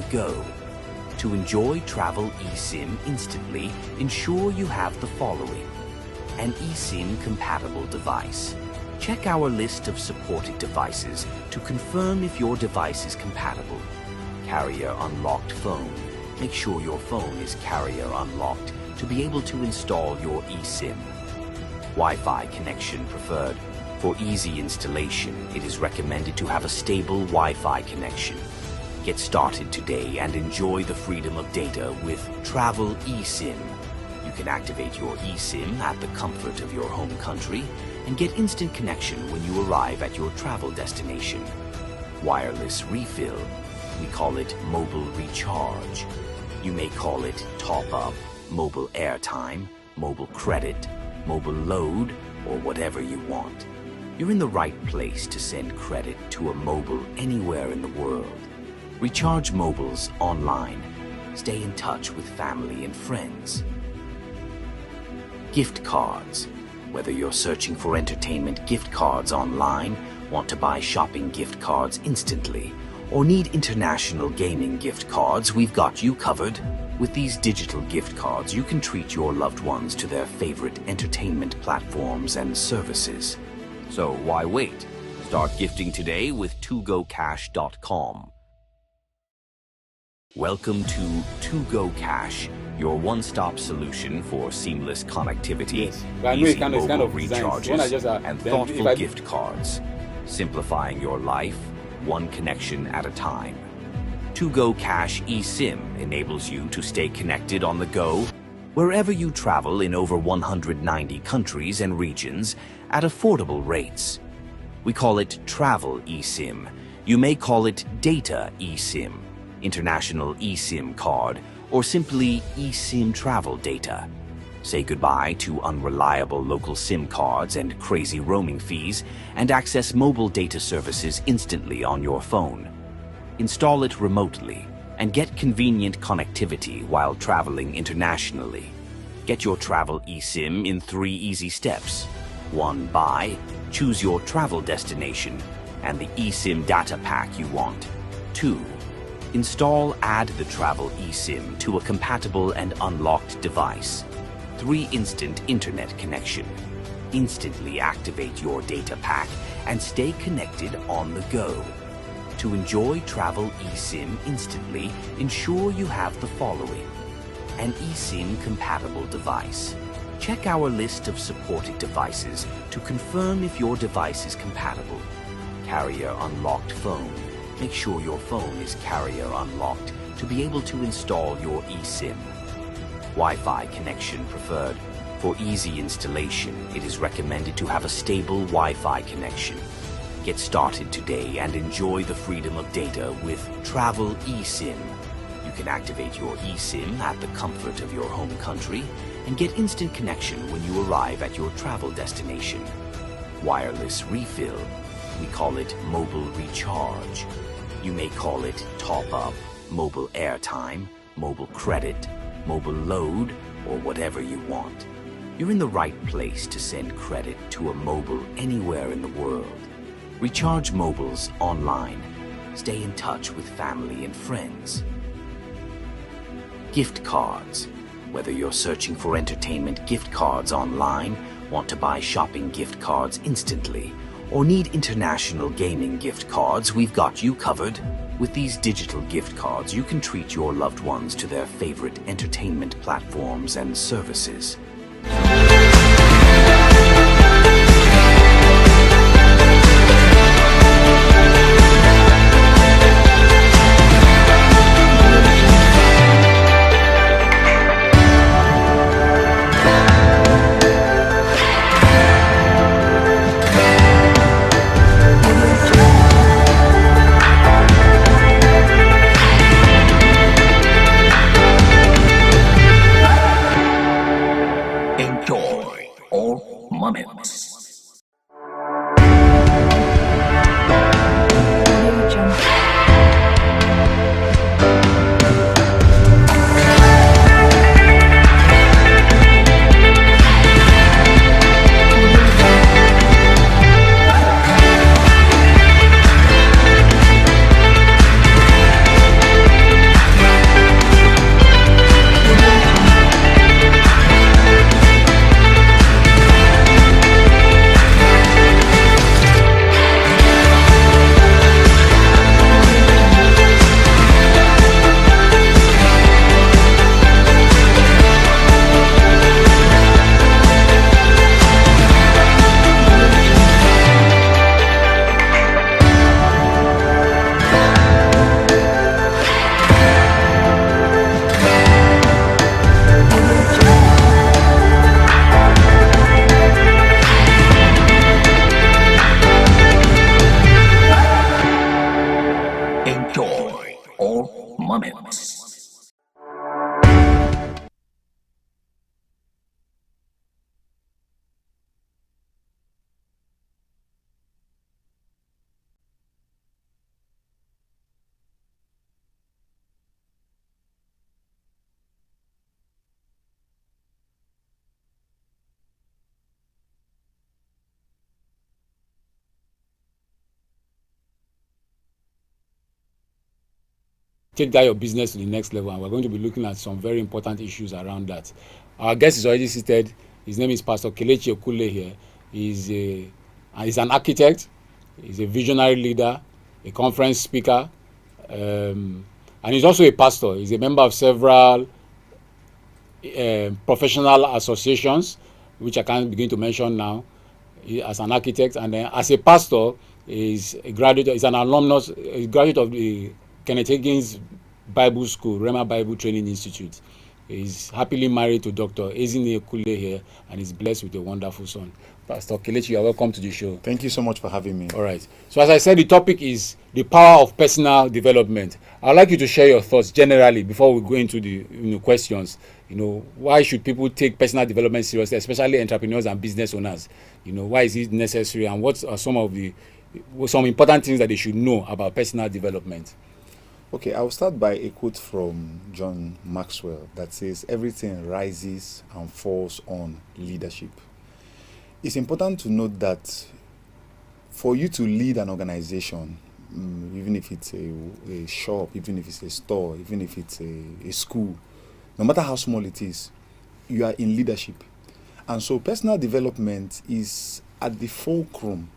the go. To enjoy travel eSIM instantly, ensure you have the following: an eSIM-compatible device. Check our list of supported devices to confirm if your device is compatible. Carrier unlocked phone. Make sure your phone is carrier unlocked to be able to install your eSIM. Wi-Fi connection preferred. For easy installation, it is recommended to have a stable Wi-Fi connection. Get started today and enjoy the freedom of data with Travel eSIM. You can activate your eSIM at the comfort of your home country and get instant connection when you arrive at your travel destination. Wireless refill. We call it mobile recharge. You may call it top-up, mobile airtime, mobile credit, mobile load, or whatever you want. You're in the right place to send credit to a mobile anywhere in the world. Recharge mobiles online. Stay in touch with family and friends. Gift cards. Whether you're searching for entertainment gift cards online, want to buy shopping gift cards instantly, or need international gaming gift cards, we've got you covered. With these digital gift cards, you can treat your loved ones to their favorite entertainment platforms and services. So why wait? Start gifting today with togocash.com. Welcome to To-Go Cash, your one-stop solution for seamless connectivity, easy mobile recharges, and thoughtful gift cards, simplifying your life one connection at a time. To-Go Cash eSIM enables you to stay connected on the go wherever you travel in over 190 countries and regions at affordable rates. We call it Travel eSIM. You may call it Data eSIM, International eSIM card, or simply eSIM travel data. Say goodbye to unreliable local SIM cards and crazy roaming fees and access mobile data services instantly on your phone. Install it remotely and get convenient connectivity while traveling internationally. Get your travel eSIM in 3 easy steps. 1. Buy. Choose your travel destination and the eSIM data pack you want. 2. Install, add the travel eSIM to a compatible and unlocked device. 3. Instant internet connection. Instantly activate your data pack and stay connected on the go. To enjoy travel eSIM instantly, ensure you have the following: an eSIM-compatible device. Check our list of supported devices to confirm if your device is compatible. Carrier unlocked phone. Make sure your phone is carrier unlocked to be able to install your eSIM. Wi-Fi connection preferred. For easy installation, it is recommended to have a stable Wi-Fi connection. Get started today and enjoy the freedom of data with Travel eSIM. You can activate your eSIM at the comfort of your home country and get instant connection when you arrive at your travel destination. Wireless refill. We call it mobile recharge. You may call it top-up, mobile airtime, mobile credit, mobile load, or whatever you want. You're in the right place to send credit to a mobile anywhere in the world. Recharge mobiles online. Stay in touch with family and friends. Gift cards. Whether you're searching for entertainment gift cards online, want to buy shopping gift cards instantly, or need international gaming gift cards, we've got you covered. With these digital gift cards, you can treat your loved ones to their favorite entertainment platforms and services. moment. Take that your business to the next level, and we're going to be looking at some very important issues around that. Our guest is already seated. His name is Pastor Kelechi Okule here. He's an architect, he's a visionary leader, a conference speaker, and he's also a pastor. He's a member of several professional associations, which I can't begin to mention now. As an architect, and then as a pastor, he's a graduate, he's an alumnus, a graduate of the Kenneth Hagin's Bible School, Rema Bible Training Institute. He's happily married to Dr. Ezine Okule here, and he's blessed with a wonderful son. Pastor Kelechi, you are welcome to the show. Thank you so much for having me. All right. So as I said, the topic is the power of personal development. I'd like you to share your thoughts generally before we go into the questions. Why should people take personal development seriously, especially entrepreneurs and business owners? Why is it necessary, and what are some important things that they should know about personal development? Okay, I'll start by a quote from John Maxwell that says, "Everything rises and falls on leadership." It's important to note that for you to lead an organization, even if it's a shop, even if it's a store, even if it's a school, no matter how small it is, you are in leadership. And so personal development is at the fulcrum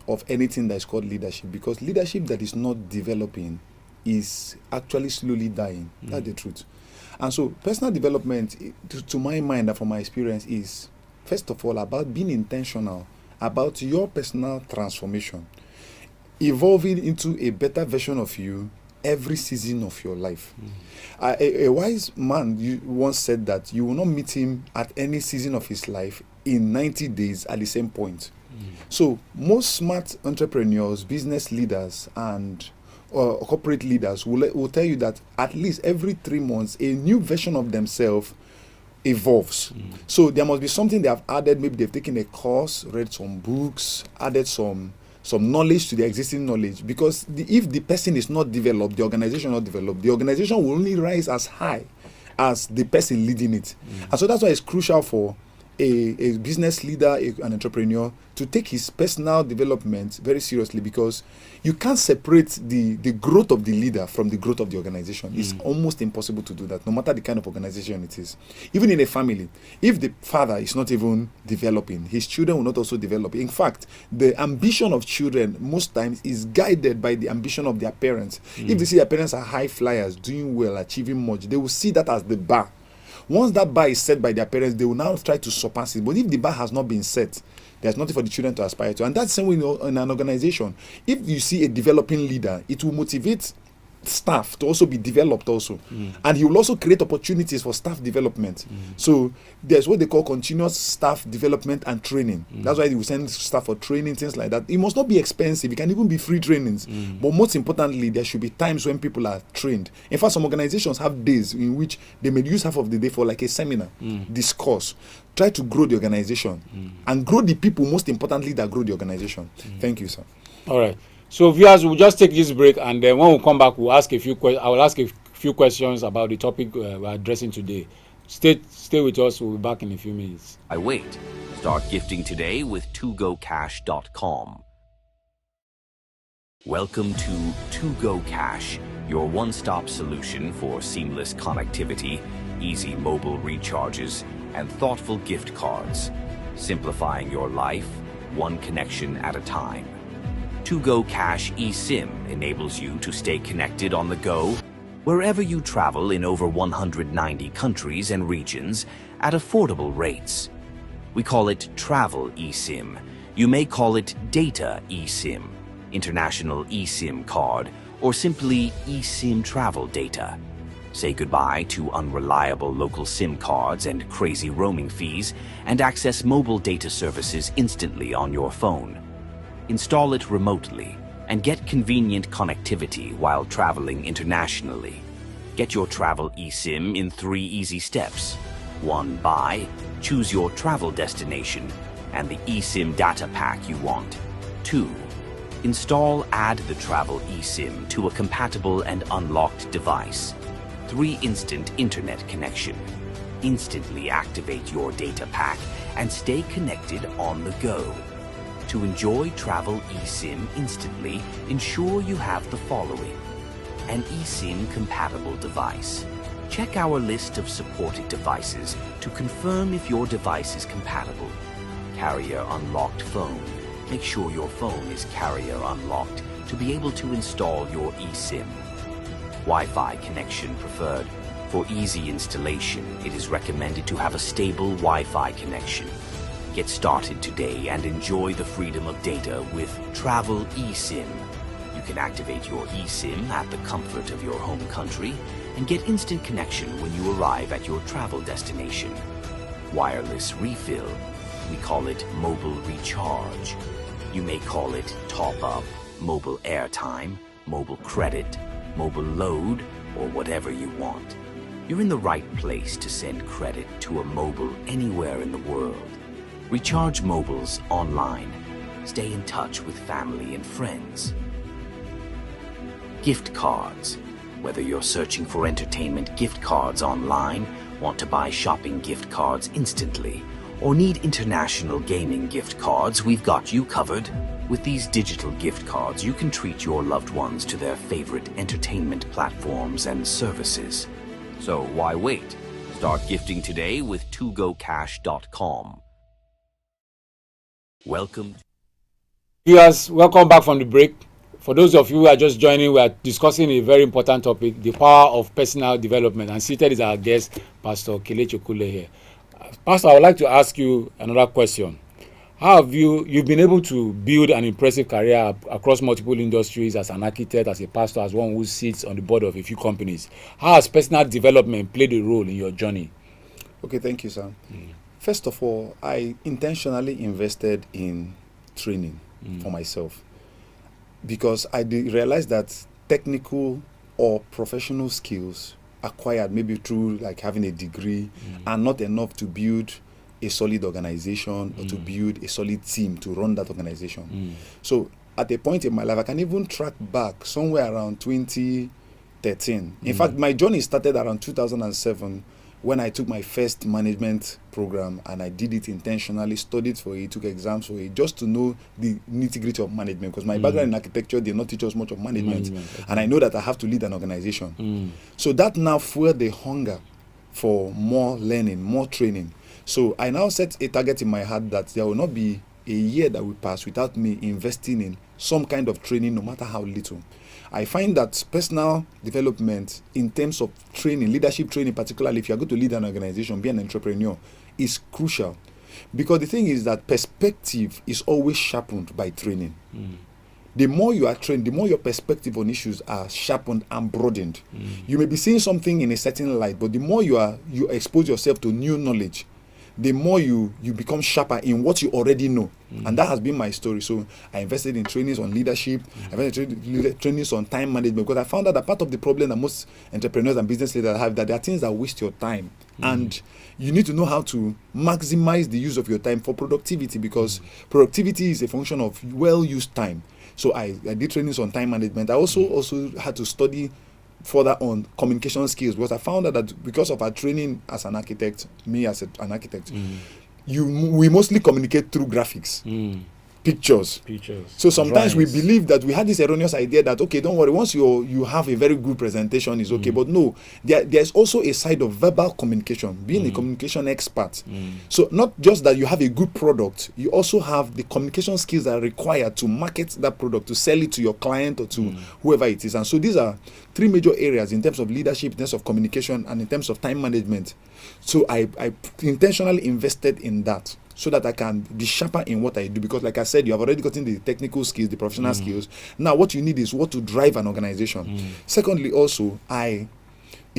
of anything that is called leadership, because leadership that is not developing is actually slowly dying. That's the truth. And so personal development, to my mind and from my experience, is first of all about being intentional about your personal transformation, evolving into a better version of you every season of your life. A wise man once said that you will not meet him at any season of his life in 90 days at the same point. So most smart entrepreneurs, business leaders, and corporate leaders will tell you that at least every 3 months a new version of themselves evolves. So there must be something they have added. Maybe they've taken a course, read some books, added some knowledge to the existing knowledge, because if the person is not developed, the organization not developed, the organization will only rise as high as the person leading it. And so that's why it's crucial for a business leader, an entrepreneur, to take his personal development very seriously, because you can't separate the growth of the leader from the growth of the organization. It's almost impossible to do that, no matter the kind of organization it is. Even in a family, if the father is not even developing, his children will not also develop. In fact, the ambition of children most times is guided by the ambition of their parents. If they see their parents are high flyers, doing well, achieving much, they will see that as the bar. Once that bar is set by their parents, they will now try to surpass it. But if the bar has not been set, there's nothing for the children to aspire to. And that's the same way in an organization. If you see a developing leader, it will motivate staff to also be developed also. And he will also create opportunities for staff development. So there's what they call continuous staff development and training. That's why they will send staff for training, things like that. It must not be expensive. It can even be free trainings. But most importantly, there should be times when people are trained. In fact, some organizations have days in which they may use half of the day for like a seminar, discourse, try to grow the organization and grow the people, most importantly, that grow the organization. Thank you, sir. All right. So viewers, we'll just take this break, and then when we come back, we'll ask I will ask a few questions about the topic we're addressing today. Stay with us. We'll be back in a few minutes. Wait. Start gifting today with togocash.com. Welcome to To-Go Cash, your one-stop solution for seamless connectivity, easy mobile recharges, and thoughtful gift cards, simplifying your life one connection at a time. To-Go Cash eSIM enables you to stay connected on the go wherever you travel in over 190 countries and regions at affordable rates. We call it Travel eSIM. You may call it Data eSIM, International eSIM Card, or simply eSIM Travel Data. Say goodbye to unreliable local SIM cards and crazy roaming fees, and access mobile data services instantly on your phone. Install it remotely and get convenient connectivity while traveling internationally. Get your travel eSIM in 3 easy steps. 1. Buy, choose your travel destination and the eSIM data pack you want. 2. Install, add the travel eSIM to a compatible and unlocked device. 3. Instant internet connection. Instantly activate your data pack and stay connected on the go. To enjoy travel eSIM instantly, ensure you have the following: an eSIM compatible device. Check our list of supported devices to confirm if your device is compatible. Carrier unlocked phone. Make sure your phone is carrier unlocked to be able to install your eSIM. Wi-Fi connection preferred. For easy installation, it is recommended to have a stable Wi-Fi connection. Get started today and enjoy the freedom of data with Travel eSIM. You can activate your eSIM at the comfort of your home country and get instant connection when you arrive at your travel destination. Wireless refill. We call it mobile recharge. You may call it top up, mobile airtime, mobile credit, mobile load, or whatever you want. You're in the right place to send credit to a mobile anywhere in the world. Recharge mobiles online. Stay in touch with family and friends. Gift cards. Whether you're searching for entertainment gift cards online, want to buy shopping gift cards instantly, or need international gaming gift cards, we've got you covered. With these digital gift cards, you can treat your loved ones to their favorite entertainment platforms and services. So why wait? Start gifting today with togocash.com. Welcome. Viewers, welcome back from the break. For those of you who are just joining, we are discussing a very important topic, the power of personal development. And seated is our guest, Pastor Kelechi Okule here. Pastor, I would like to ask you another question. How have you've been able to build an impressive career across multiple industries as an architect, as a pastor, as one who sits on the board of a few companies? How has personal development played a role in your journey? Okay, thank you, sir. First of all, I intentionally invested in training for myself because I realized that technical or professional skills acquired maybe through like having a degree are not enough to build a solid organization or to build a solid team to run that organization. So at a point in my life, I can even track back somewhere around 2013. In fact, my journey started around 2007 when I took my first management program, and I did it intentionally, studied for it, took exams for it, just to know the nitty-gritty of management, because my background in architecture did not teach us much of management. And I know that I have to lead an organization. So that now fueled the hunger for more learning, more training. So I now set a target in my heart that there will not be a year that will pass without me investing in some kind of training, no matter how little. I find that personal development in terms of training, leadership training particularly, if you are going to lead an organization, be an entrepreneur, is crucial. Because the thing is that perspective is always sharpened by training. The more you are trained, the more your perspective on issues are sharpened and broadened. You may be seeing something in a certain light, but the more you expose yourself to new knowledge, the more you become sharper in what you already know. And that has been my story. So I invested in trainings on leadership, I invested in trainings on time management, because I found out that part of the problem that most entrepreneurs and business leaders have, that there are things that waste your time. And you need to know how to maximize the use of your time for productivity, because productivity is a function of well-used time. So I did trainings on time management. I also had to study further on communication skills, because I found out that because of our training as an architect, me as an architect, we mostly communicate through graphics. Pictures. So sometimes we believe that we had this erroneous idea that, okay, don't worry, once you have a very good presentation is okay. But no, there's also a side of verbal communication, being a communication expert. So not just that you have a good product, you also have the communication skills that are required to market that product, to sell it to your client or to whoever it is. And so these are three major areas in terms of leadership, in terms of communication, and in terms of time management. So I intentionally invested in that, so that I can be sharper in what I do. Because like I said, you have already gotten the technical skills, the professional skills. Now what you need is what to drive an organization. Secondly, also, I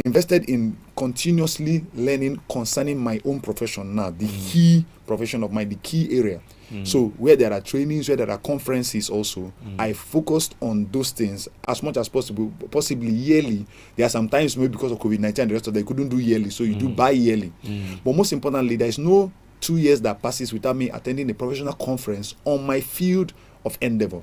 invested in continuously learning concerning my own profession now, the key profession of mine, the key area. So where there are trainings, where there are conferences also, I focused on those things as much as possible, possibly yearly. There are sometimes maybe because of COVID-19 and the rest of them, they couldn't do yearly, so you do bi-yearly. But most importantly, there is no 2 years that passes without me attending a professional conference on my field of endeavor.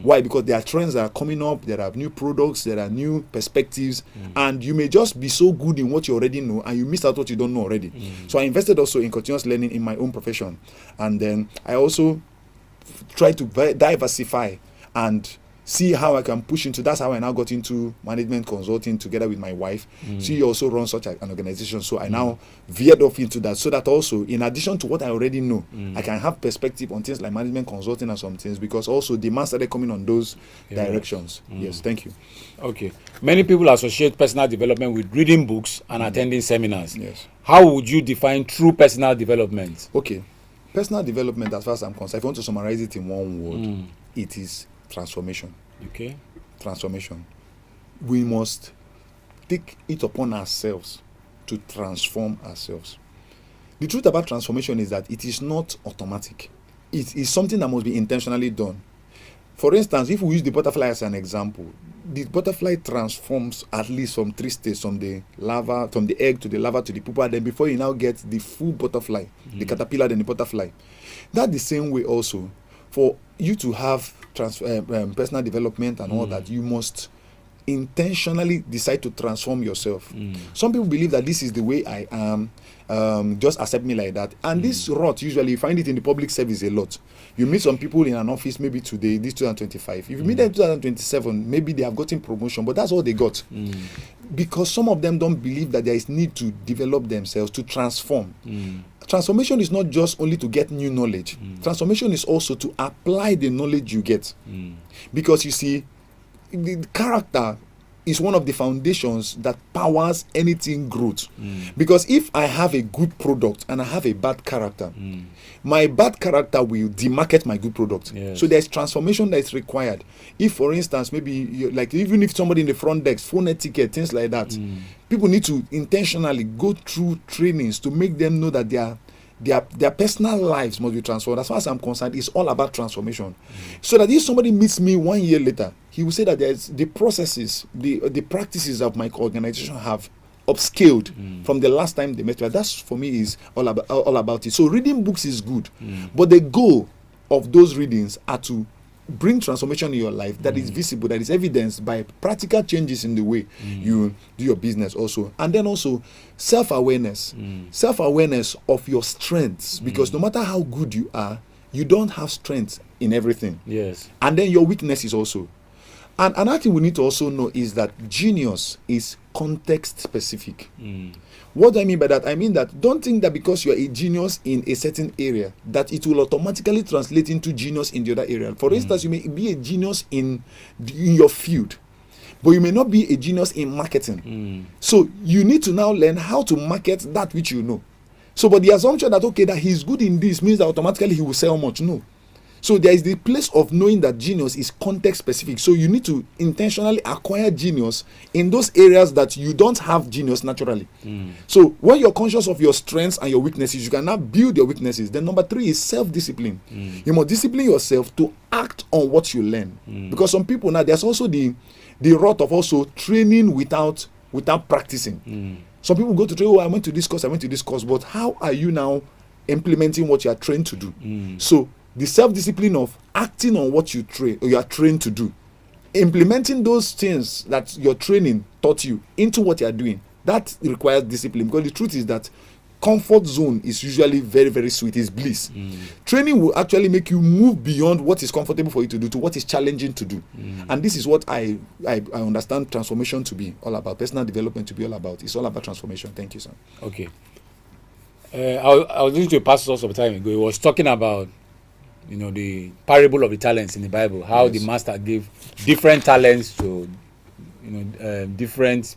Why? Because there are trends that are coming up, there are new products, there are new perspectives, and you may just be so good in what you already know and you miss out what you don't know already. So I invested also in continuous learning in my own profession, and then I also try to diversify and see how I can push into. That's how I now got into management consulting together with my wife. She also runs such an organization, so I now veered off into that, so that also, in addition to what I already know, I can have perspective on things like management consulting and some things, because also demand started coming on those directions. Yes, thank you. Okay. Many people associate personal development with reading books and attending seminars. Yes. How would you define true personal development? Okay. Personal development, as far as I'm concerned, if I want to summarize it in one word, it is transformation. Okay. Transformation. We must take it upon ourselves to transform ourselves. The truth about transformation is that it is not automatic. It is something that must be intentionally done. For instance, if we use the butterfly as an example, the butterfly transforms at least from 3 stages, from the larva, from the egg to the larva to the pupa, then before you now get the full butterfly, the caterpillar, then the butterfly. That the same way also, for you to have personal development and all that, you must intentionally decide to transform yourself. Some people believe that this is the way I am, just accept me like that. And this rot, usually you find it in the public service a lot. You meet some people in an office maybe today, this 2025. If you meet them in 2027, maybe they have gotten promotion, but that's all they got. Because some of them don't believe that there is need to develop themselves, to transform. Transformation is not just only to get new knowledge. Transformation is also to apply the knowledge you get. Because you see, the character is one of the foundations that powers anything growth. Because if I have a good product and I have a bad character, my bad character will demarket my good product. So there's transformation that is required. If, for instance, maybe like even if somebody in the front desk, phone etiquette, things like that, people need to intentionally go through trainings to make them know that their personal lives must be transformed. As far as I'm concerned, it's all about transformation. So that if somebody meets me 1 year later, he will say that there's the processes, the practices of my organization have upscaled from the last time they met. That's, for me, is all about it. So reading books is good, but the goal of those readings are to bring transformation in your life that is visible, that is evidenced by practical changes in the way you do your business also. And then also self-awareness of your strengths, because no matter how good you are, you don't have strength in everything. Yes. And then your weaknesses also. And another thing we need to also know is that genius is context specific. What do I mean by that? I mean that don't think that because you are a genius in a certain area that it will automatically translate into genius in the other area. For instance, you may be a genius in your field, but you may not be a genius in marketing. So you need to now learn how to market that which you know. So, but the assumption that, okay, that he's good in this means that automatically he will sell much. No. So there is the place of knowing that genius is context specific. So you need to intentionally acquire genius in those areas that you don't have genius naturally. So when you're conscious of your strengths and your weaknesses, you can now build your weaknesses. Then number 3 is self-discipline. You must discipline yourself to act on what you learn. Because some people now, there's also the rot of also training without practicing. Some people go to train, I went to this course, but how are you now implementing what you are trained to do? So the self-discipline of acting on what you are trained to do, implementing those things that your training taught you into what you are doing, that requires discipline. Because the truth is that comfort zone is usually very, very sweet. It's bliss. Training will actually make you move beyond what is comfortable for you to do to what is challenging to do. And this is what I understand transformation to be all about, personal development to be all about. It's all about transformation. Thank you, sir. Okay. I was listening to a pastor some time ago. He was talking about the parable of the talents in the Bible, how the master gave different talents to different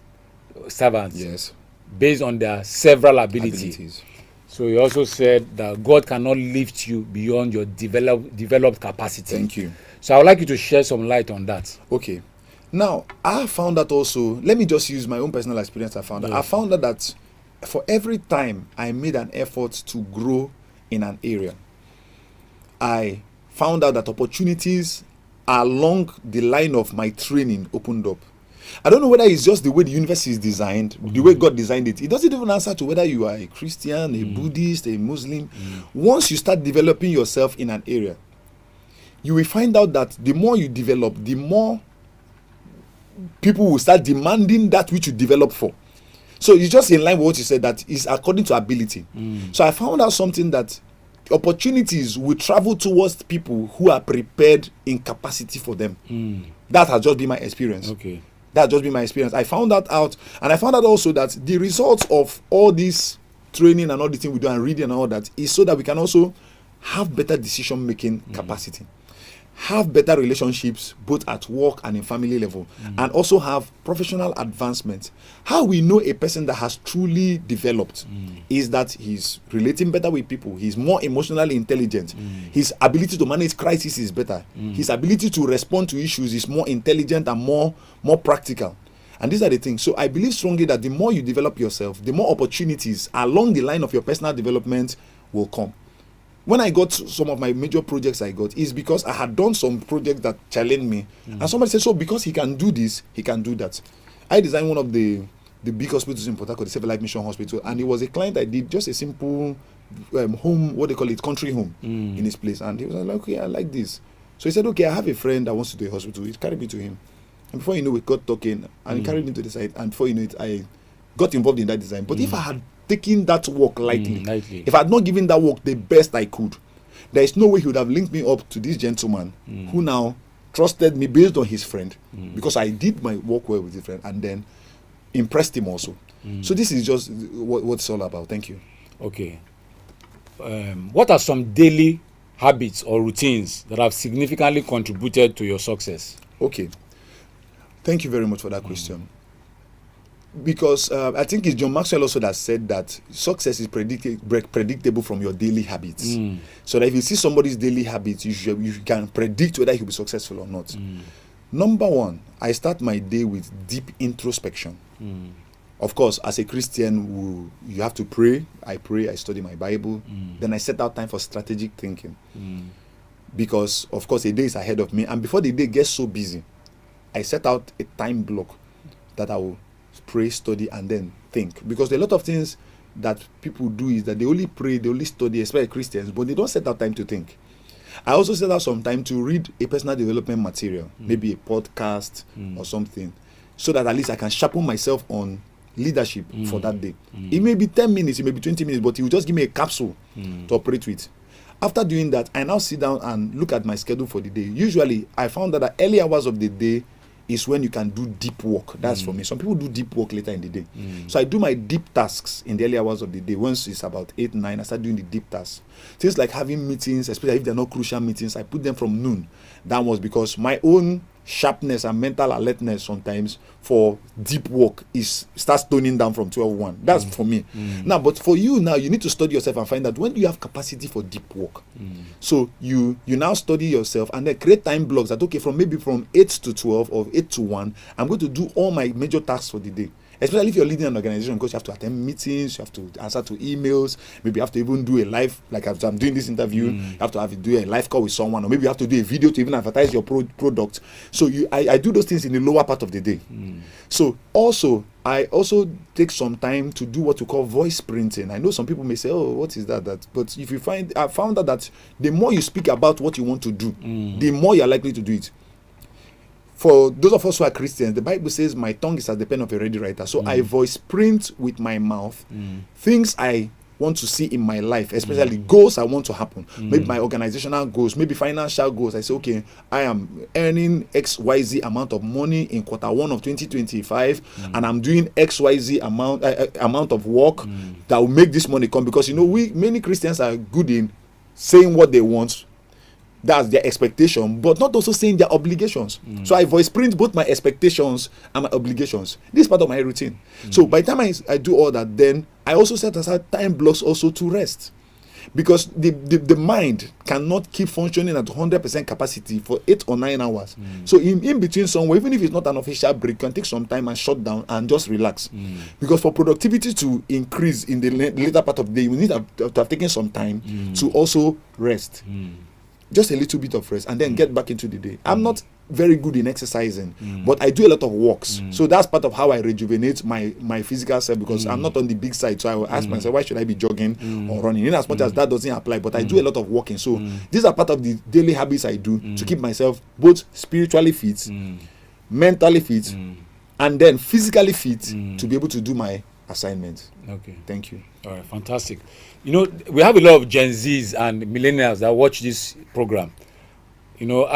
servants based on their several abilities. So he also said that God cannot lift you beyond your developed capacity. Thank you. So I would like you to share some light on that. Okay. Now, I found that also, let me just use my own personal experience. I found that for every time I made an effort to grow in an area, I found out that opportunities along the line of my training opened up. I don't know whether it's just the way the universe is designed, the way God designed it. It doesn't even answer to whether you are a Christian, a Buddhist, a Muslim. Once you start developing yourself in an area, you will find out that the more you develop, the more people will start demanding that which you develop for. So it's just in line with what you said, that is according to ability. So I found out something, that opportunities will travel towards people who are prepared in capacity for them. That has just been my experience. Okay. That has just been my experience. I found that out, and I found out also that the results of all this training and all the things we do and reading and all that is so that we can also have better decision making capacity, have better relationships both at work and in family level, and also have professional advancement. How we know a person that has truly developed is that he's relating better with people, he's more emotionally intelligent, his ability to manage crisis is better, his ability to respond to issues is more intelligent and more practical. And these are the things. So I believe strongly that the more you develop yourself, the more opportunities along the line of your personal development will come. When I got some of my major projects I got, is because I had done some projects that challenged me. And somebody said, so because he can do this, he can do that. I designed one of the big hospitals in Port Harcourt, the Save Life Mission Hospital, and it was a client I did just a simple home, what they call it, country home in his place. And he was like, okay, I like this. So he said, okay, I have a friend that wants to do a hospital. He carried me to him. And before you know, we got talking, and he carried me to the side. And before you know it, I got involved in that design. But if I had taken that work lightly, if I had not given that work the best I could, there is no way he would have linked me up to this gentleman who now trusted me based on his friend, because I did my work well with his friend and then impressed him also. So this is just what it's all about. Thank you. Okay. What are some daily habits or routines that have significantly contributed to your success? Okay. Thank you very much for that question. Because I think it's John Maxwell also that said that success is predictable from your daily habits. So that if you see somebody's daily habits, you can predict whether he'll be successful or not. Number one, I start my day with deep introspection. Of course, as a Christian, you have to pray. I pray, I study my Bible. Then I set out time for strategic thinking. Because, of course, a day is ahead of me. And before the day gets so busy, I set out a time block that I will pray, study, and then think. Because a lot of things that people do is that they only pray, they only study, especially Christians, but they don't set out time to think. I also set out some time to read a personal development material, maybe a podcast or something, so that at least I can sharpen myself on leadership for that day. It may be 10 minutes, it may be 20 minutes, but it will just give me a capsule to operate with. After doing that, I now sit down and look at my schedule for the day. Usually, I found that the early hours of the day is when you can do deep work. That's for me. Some people do deep work later in the day. So I do my deep tasks in the early hours of the day. Once it's about 8, 9, I start doing the deep tasks. Things like having meetings, especially if they're not crucial meetings, I put them from noon. That was because my own sharpness and mental alertness sometimes for deep work starts toning down from 12:1. That's for me. Now, but for you now, you need to study yourself and find out when do you have capacity for deep work. So you now study yourself and then create time blocks that, okay, from 8 to 12 or 8 to 1, I'm going to do all my major tasks for the day. Especially if you're leading an organization, because you have to attend meetings, you have to answer to emails, maybe you have to even do a live, like as I'm doing this interview, you have to do a live call with someone, or maybe you have to do a video to even advertise your product. So I do those things in the lower part of the day. So I also take some time to do what we call voice printing. I know some people may say, oh, what is that? But if you I found out that the more you speak about what you want to do, the more you're likely to do it. For those of us who are Christians, the Bible says my tongue is as the pen of a ready writer. So I voice print with my mouth things I want to see in my life, especially goals I want to happen. Maybe my organizational goals, maybe financial goals. I say, okay, I am earning XYZ amount of money in Q1 of 2025, and I'm doing XYZ amount of work that will make this money come. Because, many Christians are good in saying what they want. That's their expectation, but not also saying their obligations. So I voice print both my expectations and my obligations. This is part of my routine. So by the time I do all that, then I also set aside time blocks also to rest. because the mind cannot keep functioning at 100% capacity for 8 or 9 hours. So in between somewhere, even if it's not an official break, you can take some time and shut down and just relax. Because for productivity to increase in the later part of the day, you need to have taken some time to also rest. Just a little bit of rest and then get back into the day. I'm not very good in exercising, but I do a lot of walks. So that's part of how I rejuvenate my physical self, because I'm not on the big side. So I will ask myself, why should I be jogging or running? In as much as that doesn't apply, but I do a lot of walking. So these are part of the daily habits I do to keep myself both spiritually fit, mentally fit, and then physically fit to be able to do my assignment. Okay. Thank you. All right, fantastic. You know, we have a lot of Gen Zs and millennials that watch this program. You know,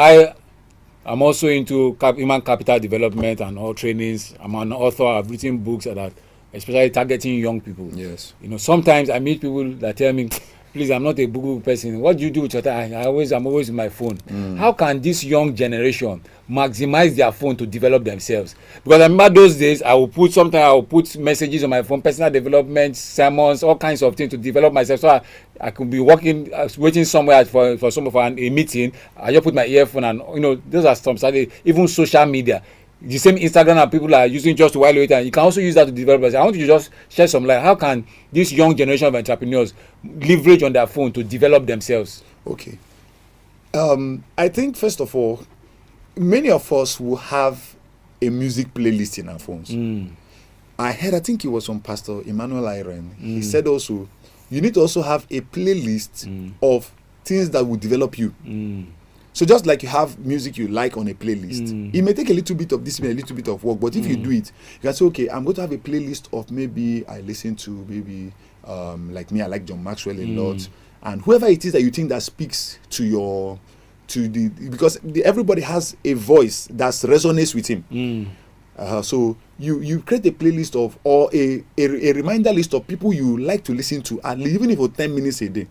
I'm also into human capital development and all trainings. I'm an author. I've written books that, especially targeting young people. Yes. You know, sometimes I meet people that tell me, please, I'm not a book person. What do you do with your time? I'm always with my phone. How can this young generation maximize their phone to develop themselves? Because I remember those days, I will put messages on my phone, personal development, sermons, all kinds of things to develop myself. So I could be waiting somewhere for a meeting. I just put my earphone and, you know, those are some studies, even social media. The same Instagram that people are using just to while waiting. You can also use that to develop yourself. I want you to just share some light. How can this young generation of entrepreneurs leverage on their phone to develop themselves? Okay. I think, first of all, many of us will have a music playlist in our phones. I think it was from Pastor Emmanuel Iren. He said also, you need to also have a playlist of things that will develop you. So just like you have music you like on a playlist, it may take a little bit of discipline, a little bit of work, but if you do it, you can say, okay, I'm going to have a playlist of maybe I listen to like me, I like John Maxwell a lot, and whoever it is that you think that speaks to because everybody has a voice that resonates with him. So you create a playlist of, or a reminder list of people you like to listen to, and even if for 10 minutes a day.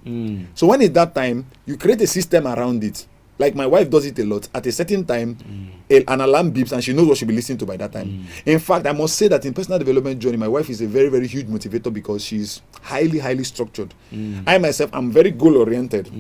So when it's that time, you create a system around it. Like my wife does it a lot. At a certain time, an alarm beeps and she knows what she'll be listening to by that time. In fact, I must say that in personal development journey, my wife is a very, very huge motivator because she's highly, highly structured. I myself, I'm very goal-oriented.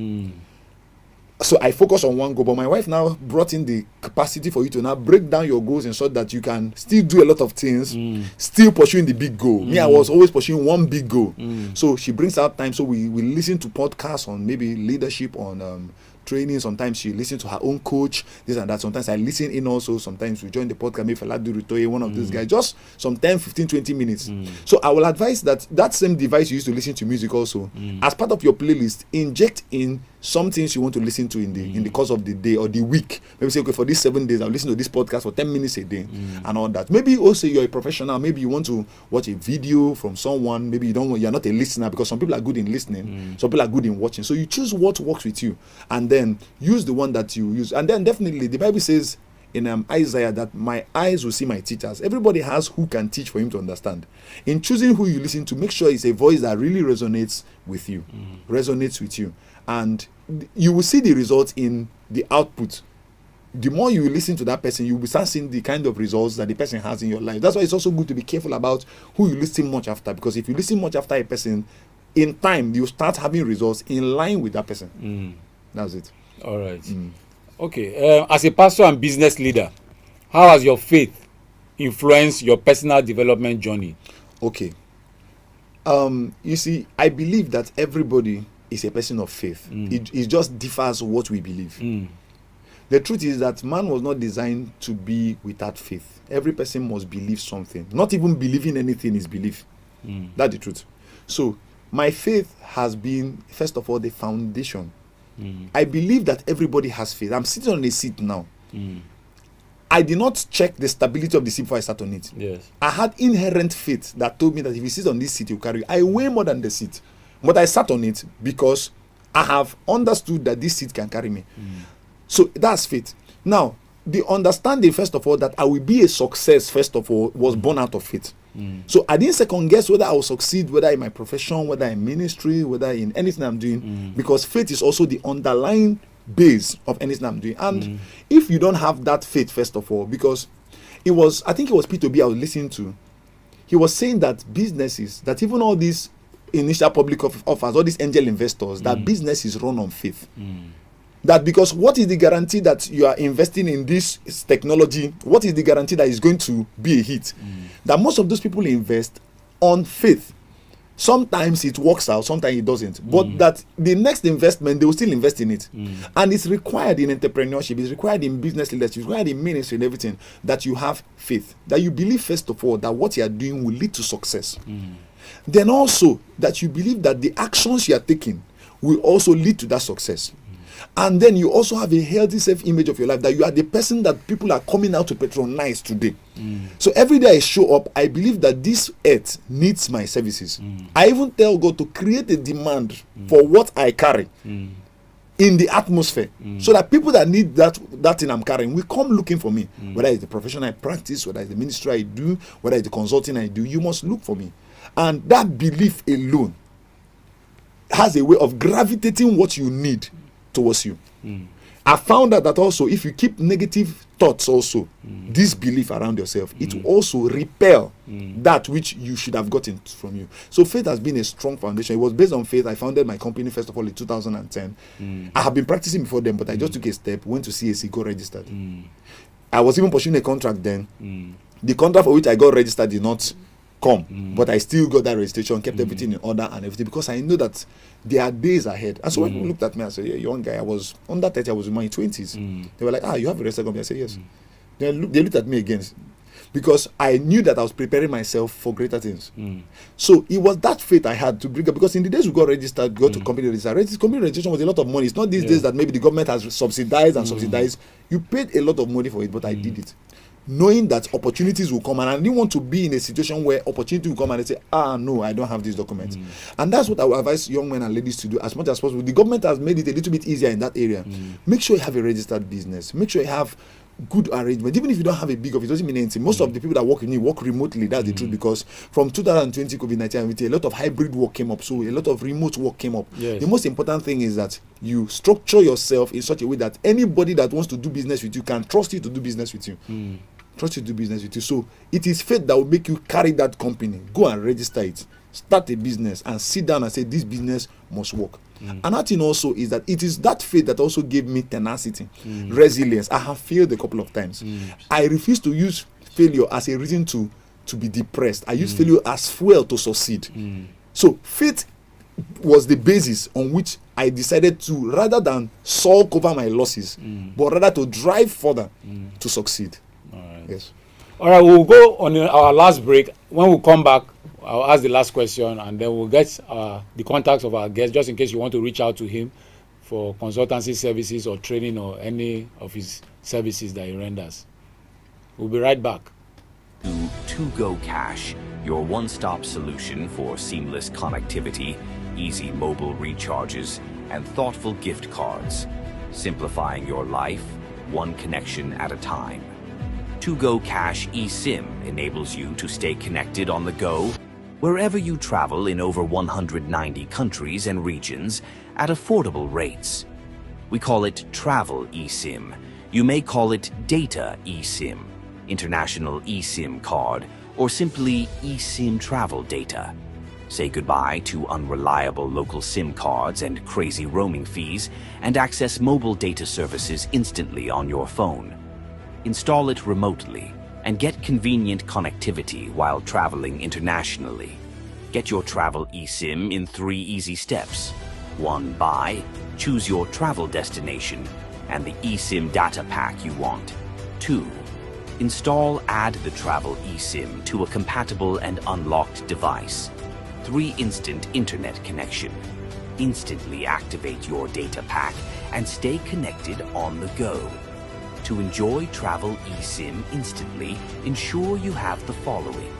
So I focus on one goal, but my wife now brought in the capacity for you to now break down your goals and so that you can still do a lot of things, still pursuing the big goal. Me, I was always pursuing one big goal. So she brings out time. So we listen to podcasts on maybe leadership, on training. Sometimes she listens to her own coach, this and that. Sometimes I listen in also. Sometimes we join the podcast, maybe Faladu Ritoye, one of those guys, just some 10, 15, 20 minutes. So I will advise that same device you use to listen to music also, as part of your playlist, inject in some things you want to listen to in the course of the day or the week. Maybe say, okay, for these 7 days, I'll listen to this podcast for 10 minutes a day and all that. Maybe also you're a professional. Maybe you want to watch a video from someone. Maybe you're not a listener, because some people are good in listening. Some people are good in watching. So you choose what works with you and then use the one that you use. And then definitely the Bible says in Isaiah that my eyes will see my teachers. Everybody has who can teach for him to understand. In choosing who you listen to, make sure it's a voice that really resonates with you. And you will see the results in the output. The more you listen to that person, you will start seeing the kind of results that the person has in your life. That's why it's also good to be careful about who you listen much after, because if you listen much after a person, in time you start having results in line with that person. That's it. All right. Okay. As a pastor and business leader, how has your faith influenced your personal development journey? Okay. You see, I believe that everybody is a person of faith. It just differs what we believe. The truth is that man was not designed to be without faith. Every person must believe something. Not even believing anything is belief. That's the truth. So my faith has been, first of all, the foundation. I believe that everybody has faith. I'm sitting on a seat now. I did not check the stability of the seat before I sat on it. Yes. I had inherent faith that told me that if you sit on this seat, you carry. I weigh more than the seat. But I sat on it because I have understood that this seat can carry me. So that's faith. Now, the understanding, first of all, that I will be a success, first of all, was born out of faith. So I didn't second guess whether I will succeed, whether in my profession, whether in ministry, whether in anything I'm doing, because faith is also the underlying base of anything I'm doing. And if you don't have that faith, first of all, because I think it was P2B I was listening to, he was saying that businesses, that even all these initial public offers, all these angel investors, that business is run on faith. That because what is the guarantee that you are investing in this technology? What is the guarantee that it's going to be a hit? That most of those people invest on faith. Sometimes it works out, sometimes it doesn't. But that the next investment, they will still invest in it. And it's required in entrepreneurship, it's required in business leadership, it's required in ministry and everything, that you have faith. That you believe, first of all, that what you are doing will lead to success. Then also, that you believe that the actions you are taking will also lead to that success. And then you also have a healthy self-image of your life, that you are the person that people are coming out to patronize today. So every day I show up, I believe that this earth needs my services. I even tell God to create a demand for what I carry in the atmosphere, so that people that need that thing I'm carrying will come looking for me. Whether it's the profession I practice, whether it's the ministry I do, whether it's the consulting I do, you must look for me. And that belief alone has a way of gravitating what you need towards you. I found out that also, if you keep negative thoughts also, this belief around yourself, it will also repel that which you should have gotten from you. So faith has been a strong foundation. It was based on faith. I founded my company, first of all, in 2010. I have been practicing before then, but I just took a step, went to CAC, got registered. I was even pursuing a contract then. The contract for which I got registered did not come, but I still got that registration, kept everything in order and everything, because I know that there are days ahead. And so when people looked at me, I said, yeah, young guy, I was under 30, I was in my 20s. They were like, you have a registered company? I said, yes. They looked at me again, because I knew that I was preparing myself for greater things. So it was that faith I had to bring up, because in the days we got registered, got to company registered. Company registration was a lot of money. It's not these days that maybe the government has subsidized and subsidized. You paid a lot of money for it, but I did it, knowing that opportunities will come, and I didn't want to be in a situation where opportunity will come and they say, no, I don't have these documents. And that's what I would advise young men and ladies to do as much as possible. The government has made it a little bit easier in that area. Make sure you have a registered business. Make sure you have good arrangement. Even if you don't have a big office, it doesn't mean anything. Most of the people that work in you work remotely. That's the truth, because from 2020 COVID-19, a lot of hybrid work came up, so a lot of remote work came up. The most important thing is that you structure yourself in such a way that anybody that wants to do business with you can trust you to do business with you. Trust you to do business with you. So it is faith that will make you carry that company, go and register it, start a business, and sit down and say, this business must work. Another thing also is that it is that faith that also gave me tenacity, resilience. I have failed a couple of times. I refuse to use failure as a reason to be depressed. I use failure as fuel to succeed. So faith was the basis on which I decided to, rather than sulk over my losses, but rather to drive further to succeed. Yes. All right, we'll go on our last break. When we come back, I'll ask the last question, and then we'll get the contacts of our guest, just in case you want to reach out to him for consultancy services or training or any of his services that he renders. We'll be right back. To Go Cash, your one-stop solution for seamless connectivity, easy mobile recharges, and thoughtful gift cards, simplifying your life one connection at a time. To Go Cash eSIM enables you to stay connected on the go wherever you travel in over 190 countries and regions at affordable rates. We call it Travel eSIM. You may call it Data eSIM, International eSIM Card, or simply eSIM Travel Data. Say goodbye to unreliable local SIM cards and crazy roaming fees, and access mobile data services instantly on your phone. Install it remotely and get convenient connectivity while traveling internationally. Get your travel eSIM in 3 easy steps. 1. Buy, choose your travel destination and the eSIM data pack you want. 2. Install, add the travel eSIM to a compatible and unlocked device. 3. Instant internet connection. Instantly activate your data pack and stay connected on the go. To enjoy travel eSIM instantly, ensure you have the following: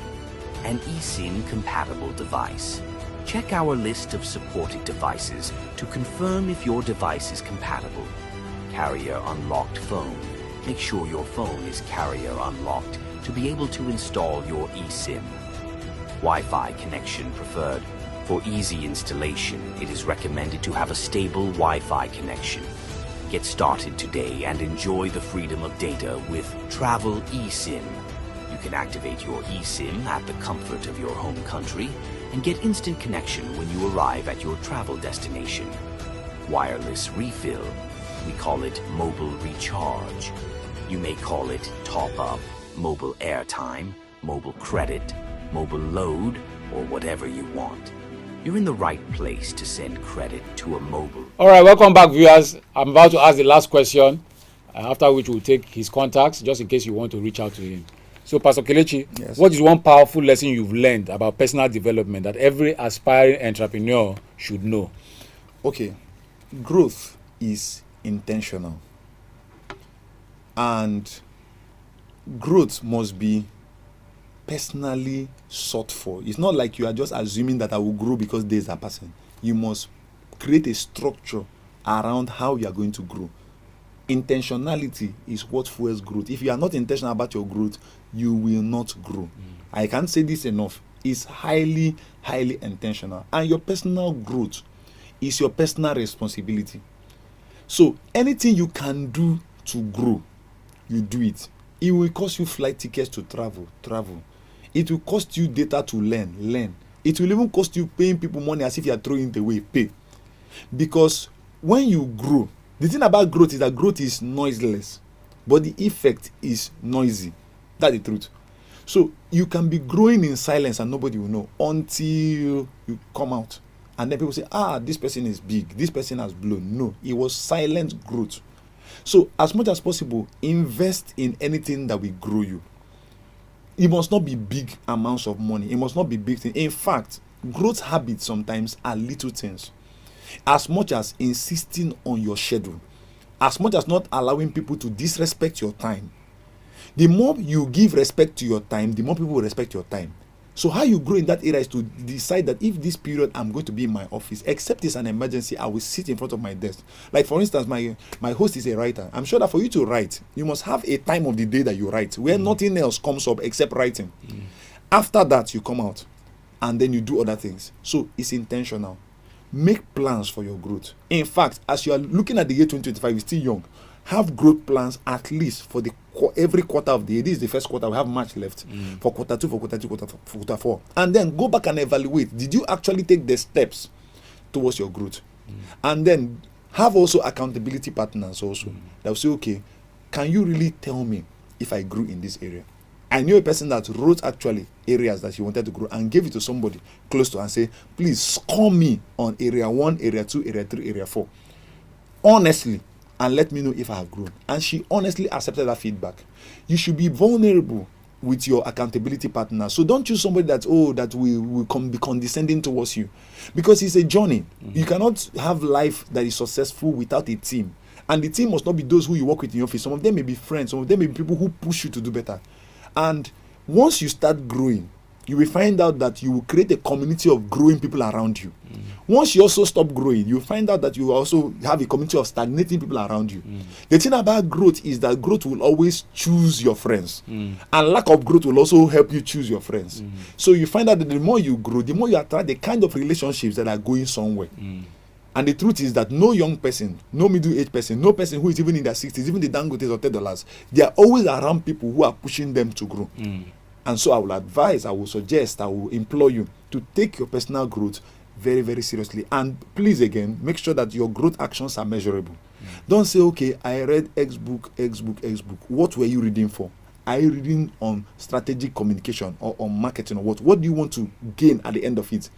an eSIM compatible device. Check our list of supported devices to confirm if your device is compatible. Carrier unlocked phone. Make sure your phone is carrier unlocked to be able to install your eSIM. Wi-Fi connection preferred. For easy installation, it is recommended to have a stable Wi-Fi connection. Get started today and enjoy the freedom of data with Travel eSIM. You can activate your eSIM at the comfort of your home country and get instant connection when you arrive at your travel destination. Wireless refill. We call it mobile recharge. You may call it top-up, mobile airtime, mobile credit, mobile load, or whatever you want. You're in the right place to send credit to a mobile. All right, welcome back, viewers. I'm about to ask the last question, after which we'll take his contacts, just in case you want to reach out to him. So, Pastor Kelechi, yes, what is one powerful lesson you've learned about personal development that every aspiring entrepreneur should know? Okay, growth is intentional. And growth must be personally sought for. It's not like you are just assuming that I will grow because days are passing. You must create a structure around how you are going to grow. Intentionality is what fuels growth. If you are not intentional about your growth, you will not grow. I can't say this enough. It's highly, highly intentional. And your personal growth is your personal responsibility. So anything you can do to grow, you do it. It will cost you flight tickets to travel. It will cost you data to learn. It will even cost you paying people money as if you are throwing it away, pay. Because when you grow, the thing about growth is that growth is noiseless, but the effect is noisy. That's the truth. So you can be growing in silence and nobody will know until you come out. And then people say, this person is big, this person has blown. No, it was silent growth. So as much as possible, invest in anything that will grow you. It must not be big amounts of money. It must not be big things. In fact, growth habits sometimes are little things. As much as insisting on your schedule, as much as not allowing people to disrespect your time. The more you give respect to your time, the more people will respect your time. So how you grow in that area is to decide that if this period I'm going to be in my office, except it's an emergency, I will sit in front of my desk. Like for instance, my host is a writer. I'm sure that for you to write, you must have a time of the day that you write, where nothing else comes up except writing. After that, you come out and then you do other things. So it's intentional. Make plans for your growth. In fact, as you are looking at the year 2025, you're still young. Have growth plans at least for every quarter of the year. This is the first quarter. We have March left. For quarter 2, for quarter 3, for quarter 4. And then go back and evaluate. Did you actually take the steps towards your growth? And then have also accountability partners also. That will say, okay, can you really tell me if I grew in this area? I knew a person that wrote actually areas that he wanted to grow and gave it to somebody close to and say, please score me on area 1, area 2, area 3, area 4. Honestly. And let me know if I have grown. And she honestly accepted that feedback. You should be vulnerable with your accountability partner. So don't choose somebody that will be condescending towards you. Because it's a journey. You cannot have life that is successful without a team. And the team must not be those who you work with in your office. Some of them may be friends. Some of them may be people who push you to do better. And once you start growing, you will find out that you will create a community of growing people around you. Once you also stop growing, you find out that you also have a community of stagnating people around you. The thing about growth is that growth will always choose your friends. And lack of growth will also help you choose your friends. So you find out that the more you grow, the more you attract the kind of relationships that are going somewhere. And the truth is that no young person, no middle-aged person, no person who is even in their 60s, even the Dangotes or $10, they are always around people who are pushing them to grow. And so I will advise, I will suggest, I will implore you to take your personal growth very, very seriously. And please, again, make sure that your growth actions are measurable. Don't say, okay, I read X book. What were you reading for? Are you reading on strategic communication or on marketing or what? What do you want to gain at the end of it?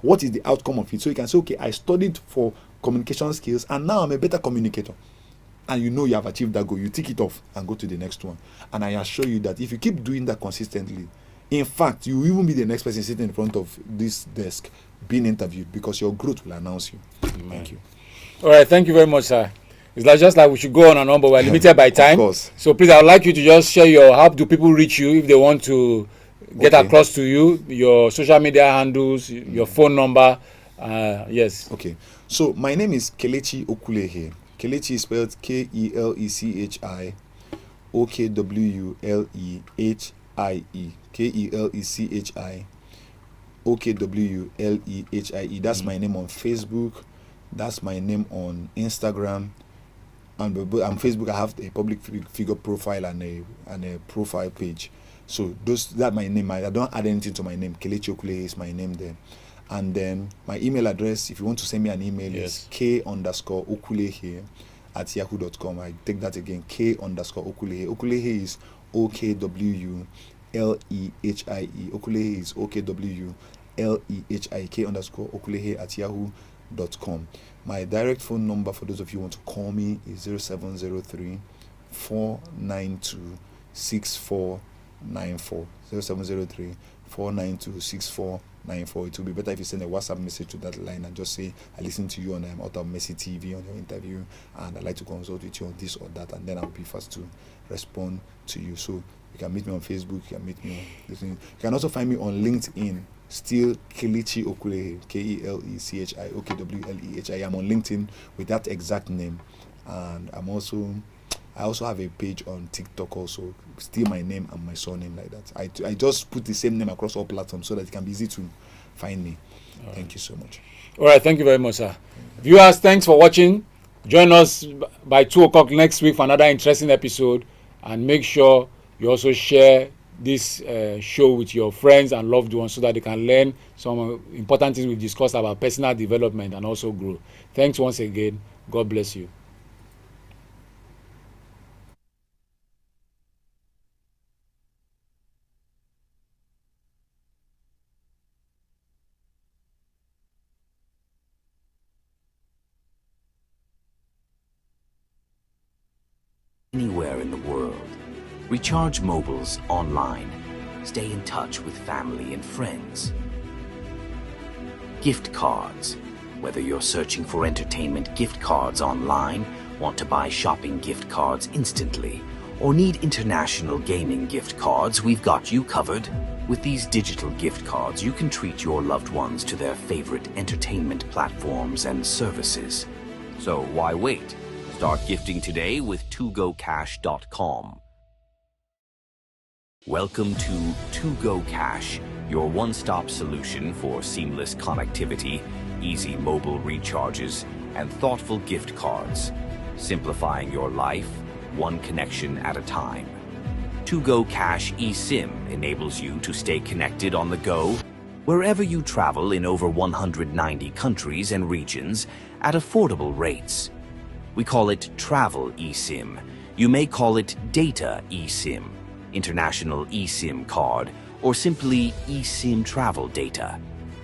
What is the outcome of it? So you can say, okay, I studied for communication skills and now I'm a better communicator. And you know you have achieved that goal. You tick it off and go to the next one. And I assure you that if you keep doing that consistently, in fact, you will even be the next person sitting in front of this desk being interviewed because your growth will announce you. Thank you. All right. Thank you very much, sir. It's like just like we should go on and on, but we're limited by time. Of course. So please, I would like you to just share how do people reach you if they want to get across to you, your social media handles, your phone number. Yes. Okay. So my name is Kelechi Okulehe. Kelechi is spelled K-E-L-E-C-H-I O-K-W-L-E-H-I-E. K-E-L-E-C-H-I O-K-W-L-E-H-I-E. That's my name on Facebook. That's my name on Instagram. And on Facebook, I have a public figure profile and a profile page. So that my name. I don't add anything to my name. Kelechi Okulehe is my name there. And then my email address, if you want to send me an email, is k_okulehe@yahoo.com. I take that again, k_okulehe. Okulehe is OKWULEHIE. Okulehe is OKWULEHIE, k_okulehe@yahoo.com. My direct phone number for those of you who want to call me is 0703 492 6494. 0703 492 6494. It will be better if you send a WhatsApp message to that line and just say, I listen to you on AOMTV on your interview, and I'd like to consult with you on this or that, and then I'll be fast to respond to you. So you can meet me on Facebook, you can meet me on listening. You can also find me on LinkedIn, still Kelechi Okulehe, KELECHI I'm on LinkedIn with that exact name, and I also have a page on TikTok also, still my name and my surname like that. I just put the same name across all platforms so that it can be easy to find me. Thank you so much. All right, thank you very much, sir. Viewers, thanks for watching. Join us by 2 o'clock next week for another interesting episode, and make sure you also share this show with your friends and loved ones so that they can learn some important things we discussed about personal development and also grow. Thanks once again. God bless you. Anywhere in the world. Recharge mobiles online. Stay in touch with family and friends. Gift cards. Whether you're searching for entertainment gift cards online, want to buy shopping gift cards instantly, or need international gaming gift cards, we've got you covered. With these digital gift cards, you can treat your loved ones to their favorite entertainment platforms and services. So why wait? Start gifting today with togocash.com. Welcome to togocash, your one-stop solution for seamless connectivity, easy mobile recharges, and thoughtful gift cards, simplifying your life one connection at a time. togocash eSIM enables you to stay connected on the go wherever you travel in over 190 countries and regions at affordable rates. We call it Travel eSIM. You may call it Data eSIM, International eSIM card, or simply eSIM travel data.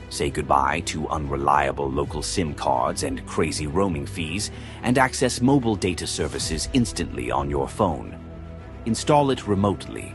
Say goodbye to unreliable local SIM cards and crazy roaming fees, and access mobile data services instantly on your phone. Install it remotely